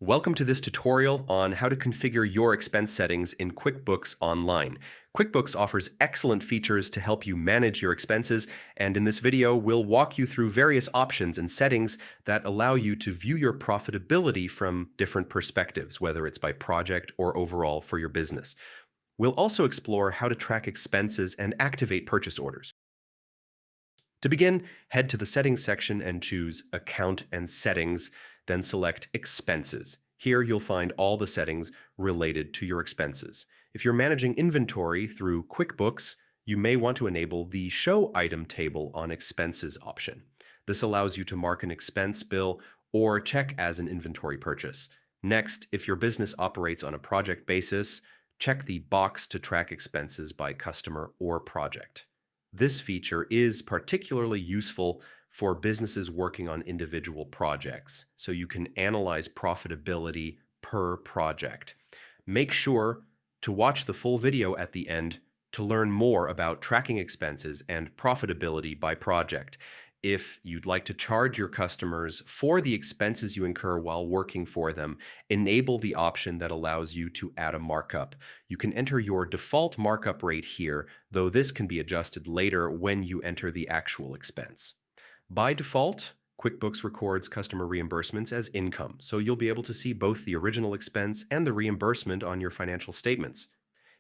Welcome to this tutorial on how to configure your expense settings in QuickBooks Online. QuickBooks offers excellent features to help you manage your expenses, and in this video, we'll walk you through various options and settings that allow you to view your profitability from different perspectives, whether it's by project or overall for your business. We'll also explore how to track expenses and activate purchase orders. To begin, head to the Settings section and choose Account and Settings, then select Expenses. Here you'll find all the settings related to your expenses. If you're managing inventory through QuickBooks, you may want to enable the Show Item Table on Expenses option. This allows you to mark an expense bill or check as an inventory purchase. Next, if your business operates on a project basis, check the box to track expenses by customer or project. This feature is particularly useful for businesses working on individual projects, so you can analyze profitability per project. Make sure to watch the full video at the end to learn more about tracking expenses and profitability by project. If you'd like to charge your customers for the expenses you incur while working for them, enable the option that allows you to add a markup. You can enter your default markup rate here, though this can be adjusted later when you enter the actual expense. By default, QuickBooks records customer reimbursements as income, so you'll be able to see both the original expense and the reimbursement on your financial statements.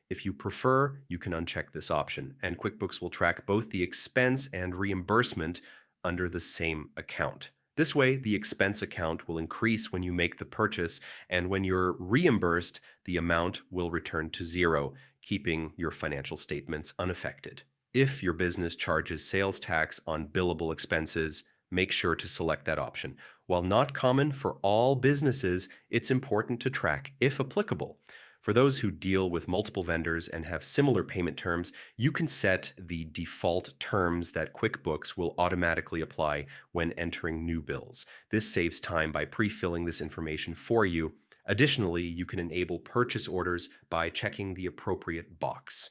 If you prefer, you can uncheck this option, and QuickBooks will track both the expense and reimbursement under the same account. This way, the expense account will increase when you make the purchase, and when you're reimbursed, the amount will return to zero, keeping your financial statements unaffected. If your business charges sales tax on billable expenses, make sure to select that option. While not common for all businesses, it's important to track if applicable. For those who deal with multiple vendors and have similar payment terms, you can set the default terms that QuickBooks will automatically apply when entering new bills. This saves time by pre-filling this information for you. Additionally, you can enable purchase orders by checking the appropriate box.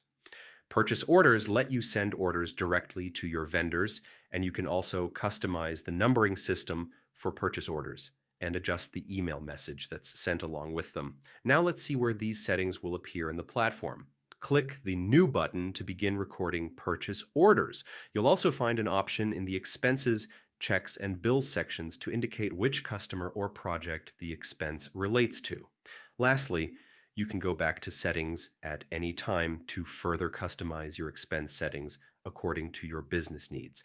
Purchase orders let you send orders directly to your vendors, and you can also customize the numbering system for purchase orders and adjust the email message that's sent along with them. Now let's see where these settings will appear in the platform. Click the New button to begin recording purchase orders. You'll also find an option in the Expenses, Checks, and Bills sections to indicate which customer or project the expense relates to. Lastly, you can go back to Settings at any time to further customize your expense settings according to your business needs.